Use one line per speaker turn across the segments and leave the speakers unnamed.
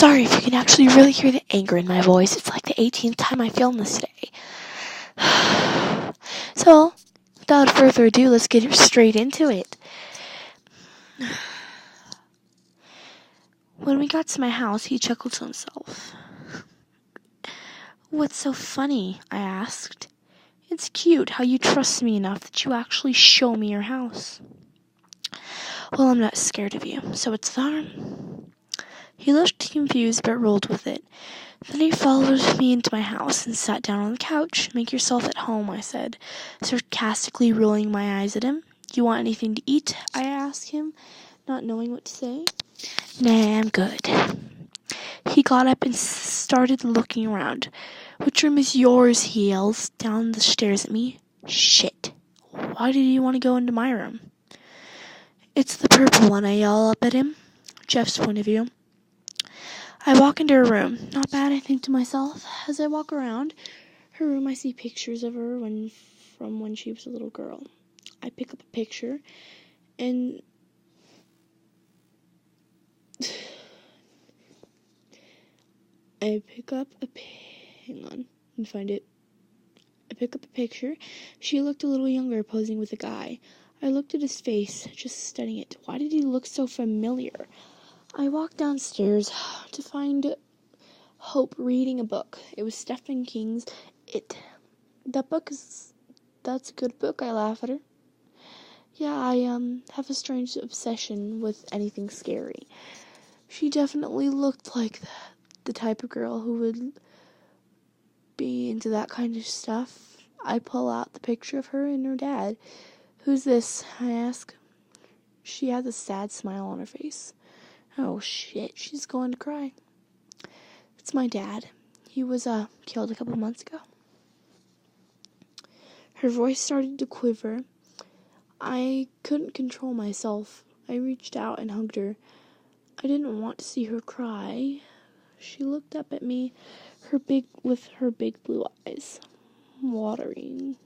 sorry if you can actually really hear the anger in my voice. It's like the 18th time I filmed this today. So, without further ado, let's get straight into it. When we got to my house, he chuckled to himself. "What's so funny?" I asked. "It's cute how you trust me enough that you actually show me your house." "Well, I'm not scared of you, so it's fine." He looked confused but rolled with it. Then he followed me into my house and sat down on the couch. "Make yourself at home," I said, sarcastically rolling my eyes at him. "You want anything to eat?" I asked him, not knowing what to say. "Nah, I'm good." He got up and started looking around. "Which room is yours?" he yells down the stairs at me. "Shit. Why did you want to go into my room?" "It's the purple one," I yell up at him. Jeff's point of view. I walk into her room. Not bad, I think to myself. As I walk around her room, I see pictures of her from when she was a little girl. I pick up a picture and hang on, let me find it. I pick up a picture. She looked a little younger, posing with a guy. I looked at his face, just studying it. Why did he look so familiar? I walked downstairs to find Hope reading a book. It was Stephen King's It. That's a good book, I laugh at her. Yeah, I have a strange obsession with anything scary. She definitely looked like the type of girl who would be into that kind of stuff. I pull out the picture of her and her dad. "Who's this?" I ask. She has a sad smile on her face. Oh shit, she's going to cry. "It's my dad. He was killed a couple months ago." Her voice started to quiver. I couldn't control myself. I reached out and hugged her. I didn't want to see her cry. She looked up at me, with her big blue eyes, watering.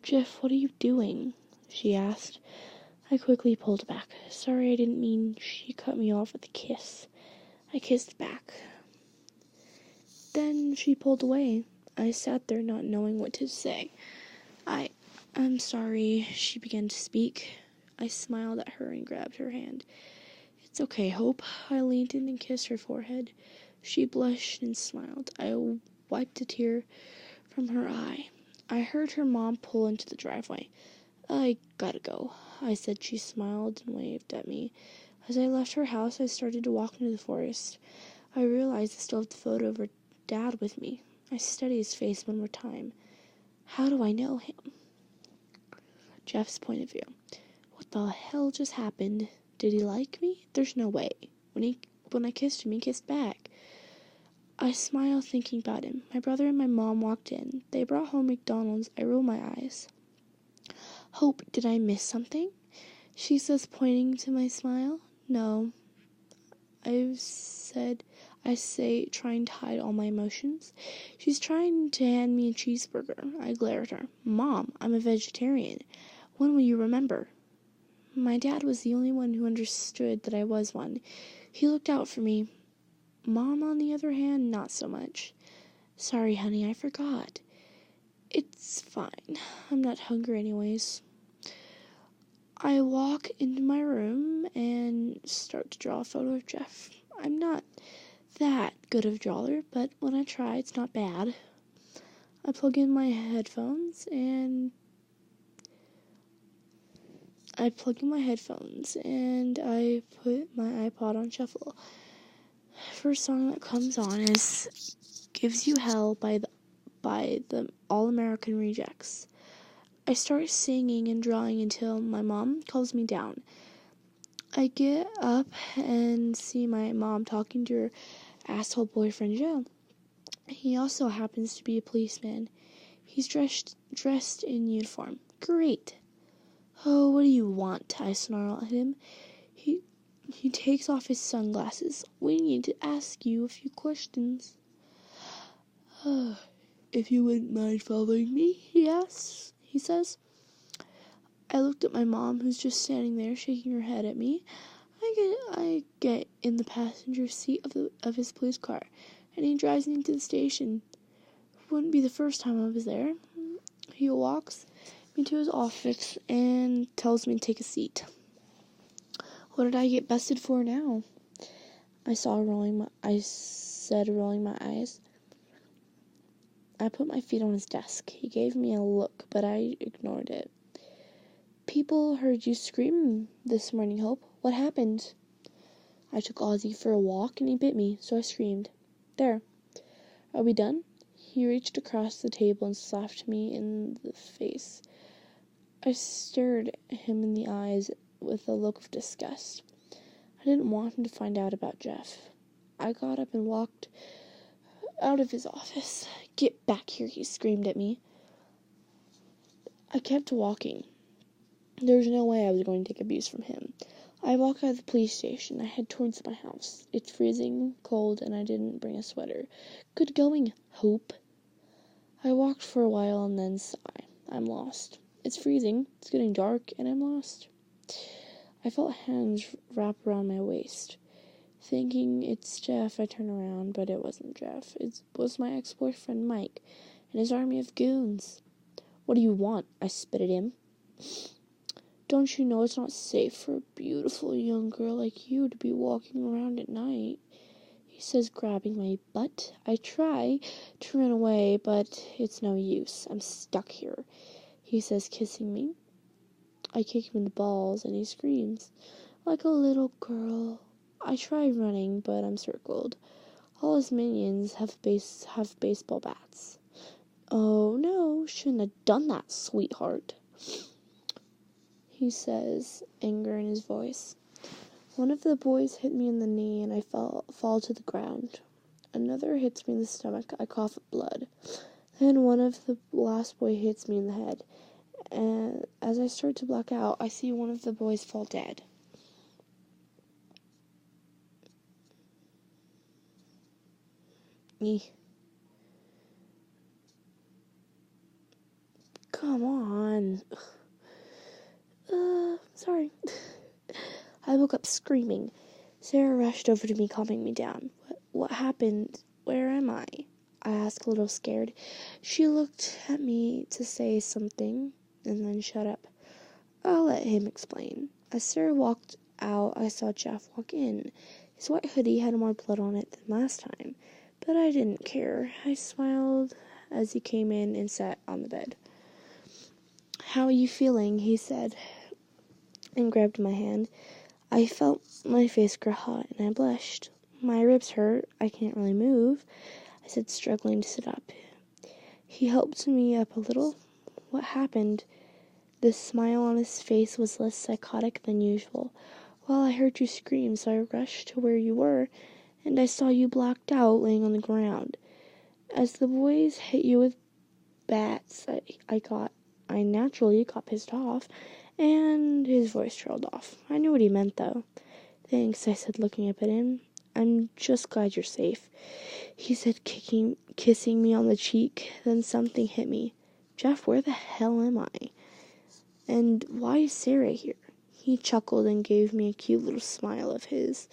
Jeff, what are you doing?" she asked. I quickly pulled back. "Sorry, I didn't mean." She cut me off with a kiss. I kissed back. Then she pulled away. I sat there not knowing what to say. I'm sorry," she began to speak. I smiled at her and grabbed her hand. "It's okay, Hope." I leaned in and kissed her forehead. She blushed and smiled. I wiped a tear from her eye. I heard her mom pull into the driveway. "I gotta go," I said. She smiled and waved at me. As I left her house, I started to walk into the forest. I realized I still have the photo of her dad with me. I studied his face one more time. How do I know him? Jeff's point of view. What the hell just happened? Did he like me? There's no way. When I kissed him, he kissed back. I smiled thinking about him. My brother and my mom walked in. They brought home McDonald's. I rolled my eyes. "Hope, did I miss something?" she says, pointing to my smile. "No," I say, trying to hide all my emotions. She's trying to hand me a cheeseburger. I glare at her. "Mom, I'm a vegetarian. When will you remember?" My dad was the only one who understood that I was one. He looked out for me. Mom, on the other hand, not so much. "Sorry, honey, I forgot." "It's fine. I'm not hungry anyways." I walk into my room and start to draw a photo of Jeff. I'm not that good of a drawer, but when I try, it's not bad. I plug in my headphones and I put my iPod on shuffle. First song that comes on is "Gives You Hell" by the All American Rejects. I start singing and drawing until my mom calls me down. I get up and see my mom talking to her asshole boyfriend Joe. He also happens to be a policeman. He's dressed in uniform. Great. "Oh, what do you want?" I snarl at him. He takes off his sunglasses. "We need to ask you a few questions." "If you wouldn't mind following me," he says. I looked at my mom, who's just standing there shaking her head at me. I I get in the passenger seat of his police car, and he drives me to the station. Wouldn't be the first time I was there. He walks me to his office and tells me to take a seat. What did I get busted for now? I said, rolling my eyes. I put my feet on his desk. He gave me a look, but I ignored it. People heard you scream this morning, Hope. What happened? I took Ozzy for a walk and he bit me, so I screamed. There. Are we done? He reached across the table and slapped me in the face. I stared him in the eyes with a look of disgust. I didn't want him to find out about Jeff. I got up and walked out of his office. Get back here, he screamed at me. I kept walking. There was no way I was going to take abuse from him. I walk out of the police station. I head towards my house. It's freezing cold and I didn't bring a sweater. Good going, Hope. I walked for a while and then sigh. I'm lost. It's freezing. It's getting dark and I'm lost. I felt hands wrap around my waist. Thinking it's Jeff, I turn around, but it wasn't Jeff. It was my ex-boyfriend Mike and his army of goons. What do you want? I spit at him. Don't you know it's not safe for a beautiful young girl like you to be walking around at night? He says, grabbing my butt. I try to run away, but it's no use. I'm stuck here. He says, kissing me. I kick him in the balls, and he screams, like a little girl. I try running, but I'm circled. All his minions have baseball bats. Oh, no, shouldn't have done that, sweetheart. He says, anger in his voice. One of the boys hit me in the knee, and I fall to the ground. Another hits me in the stomach. I cough up blood. Then one of the last boy hits me in the head. And as I start to black out, I see one of the boys fall dead. Come on. Sorry. I woke up screaming. Sarah rushed over to me, calming me down. What happened? Where am I? I asked, a little scared. She looked at me to say something, and then shut up. I'll let him explain. As Sarah walked out, I saw Jeff walk in. His white hoodie had more blood on it than last time, but I didn't care. I smiled as he came in and sat on the bed. How are you feeling? He said, and grabbed my hand. I felt my face grow hot, and I blushed. My ribs hurt. I can't really move, I said, struggling to sit up. He helped me up a little. What happened? The smile on his face was less psychotic than usual. Well, I heard you scream, so I rushed to where you were, and I saw you blacked out, laying on the ground. As the boys hit you with bats, I naturally got pissed off, and his voice trailed off. I knew what he meant, though. Thanks, I said, looking up at him. I'm just glad you're safe, he said, kissing me on the cheek. Then something hit me. Jeff, where the hell am I? And why is Sarah here? He chuckled and gave me a cute little smile of his.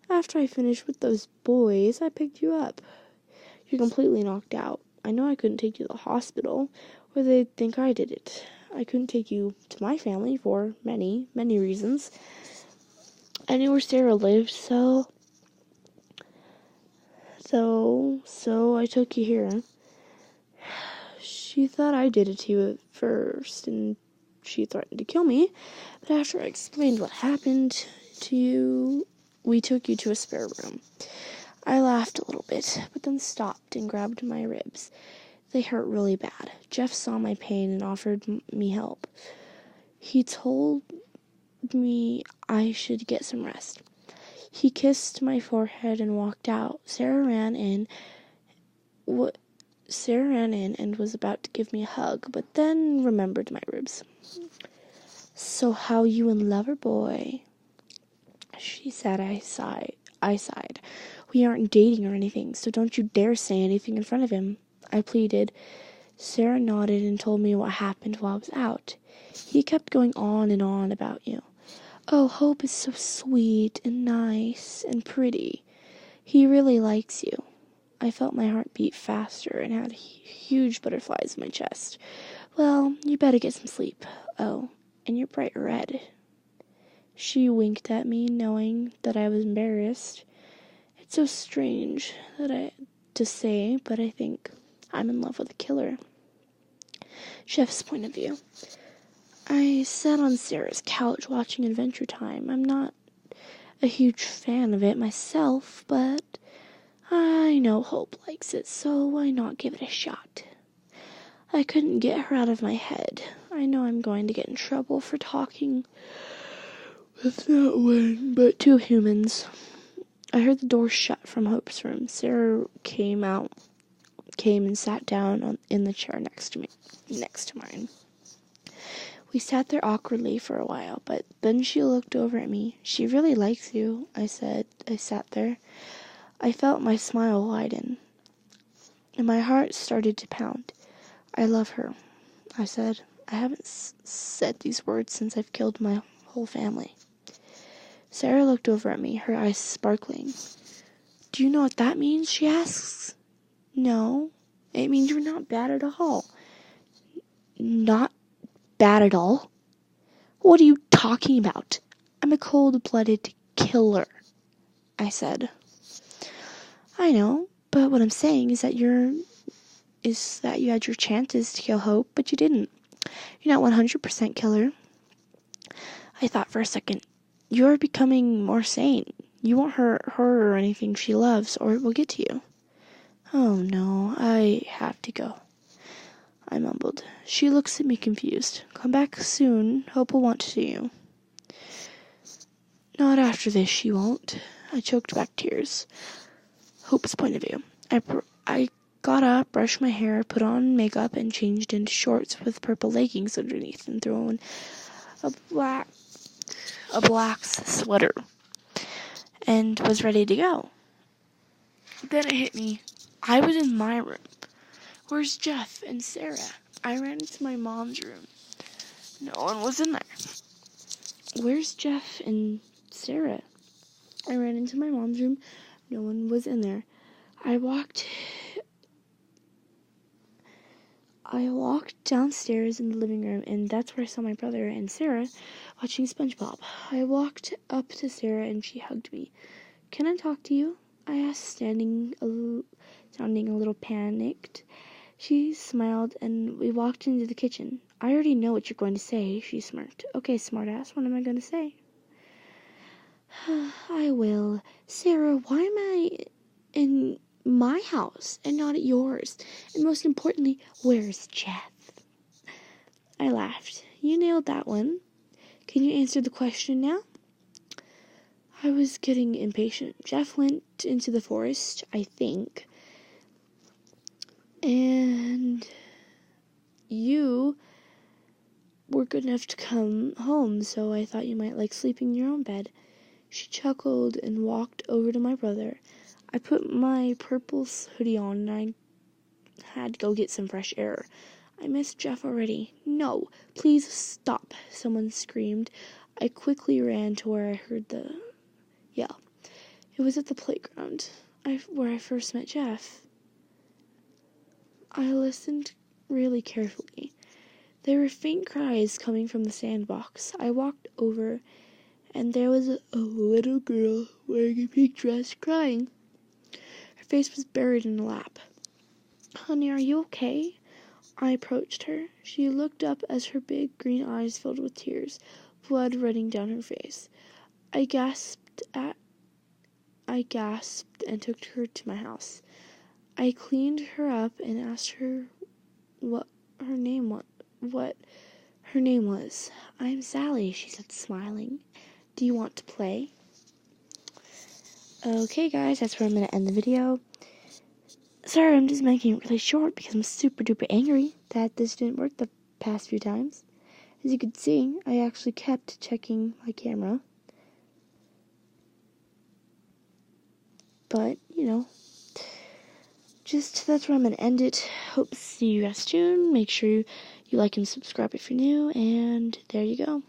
After I finished with those boys, I picked you up. You're completely knocked out. I know I couldn't take you to the hospital, or they'd think I did it. I couldn't take you to my family for many, many reasons. I knew where Sarah lived, so I took you here. She thought I did it to you at first, and she threatened to kill me, but after I explained what happened to you, we took you to a spare room. I laughed a little bit, but then stopped and grabbed my ribs. They hurt really bad. Jeff saw my pain and offered me help. He told me I should get some rest. He kissed my forehead and walked out. Sarah ran in and was about to give me a hug, but then remembered my ribs. So how you and Loverboy? She said. I sighed. We aren't dating or anything, so don't you dare say anything in front of him, I pleaded. Sarah nodded and told me what happened while I was out. He kept going on and on about you. Oh, Hope is so sweet and nice and pretty. He really likes you. I felt my heart beat faster and had huge butterflies in my chest. Well, you better get some sleep. Oh, and you're bright red. She winked at me, knowing that I was embarrassed. It's so strange to say, but I think I'm in love with a killer. Chef's point of view. I sat on Sarah's couch watching Adventure Time. I'm not a huge fan of it myself, but I know Hope likes it, so why not give it a shot? I couldn't get her out of my head. I know I'm going to get in trouble for talking with not one, but two humans. I heard the door shut from Hope's room. Sarah came and sat down in the chair next to mine. We sat there awkwardly for a while, but then she looked over at me. She really likes you, I said. I sat there. I felt my smile widen, and my heart started to pound. I love her, I said. I haven't said these words since I've killed my whole family. Sarah looked over at me, her eyes sparkling. Do you know what that means? She asks. No, it means you're not bad at all. Not bad at all? What are you talking about? I'm a cold-blooded killer, I said. I know, but what I'm saying is that you had your chances to kill Hope, but you didn't. You're not 100% killer. I thought for a second. You're becoming more sane. You won't hurt her or anything she loves, or it will get to you. Oh no, I have to go, I mumbled. She looks at me confused. Come back soon. Hope will want to see you. Not after this, she won't. I choked back tears. Hope's point of view. I got up, brushed my hair, put on makeup, and changed into shorts with purple leggings underneath, and threw on a black sweater, and was ready to go. Then it hit me. I was in my room. Where's Jeff and Sarah? I ran into my mom's room. No one was in there. Where's Jeff and Sarah? I ran into my mom's room. No one was in there. I walked downstairs in the living room, and that's where I saw my brother and Sarah watching SpongeBob. I walked up to Sarah, and she hugged me. Can I talk to you? I asked, sounding a little panicked. She smiled, and we walked into the kitchen. I already know what you're going to say, she smirked. Okay, smartass, what am I going to say? I will. Sarah, why am I in my house and not at yours? And most importantly, where's Jeff? I laughed. You nailed that one. Can you answer the question now? I was getting impatient. Jeff went into the forest, I think. And you were good enough to come home, so I thought you might like sleeping in your own bed. She chuckled and walked over to my brother. I put my purple hoodie on, and I had to go get some fresh air. I missed Jeff already. No, please stop, someone screamed. I quickly ran to where I heard the yell. It was at the playground, where I first met Jeff. I listened really carefully. There were faint cries coming from the sandbox. I walked over, and there was a little girl wearing a pink dress crying. Her face was buried in a lap. Honey, are you okay? I approached her. She looked up as her big green eyes filled with tears, blood running down her face. I gasped and took her to my house. I cleaned her up and asked her what her name was. I'm Sally, she said, smiling. Do you want to play? Okay, guys, that's where I'm going to end the video. Sorry, I'm just making it really short because I'm super duper angry that this didn't work the past few times. As you could see, I actually kept checking my camera. But, that's where I'm going to end it. Hope to see you guys soon. Make sure you like and subscribe if you're new, and there you go.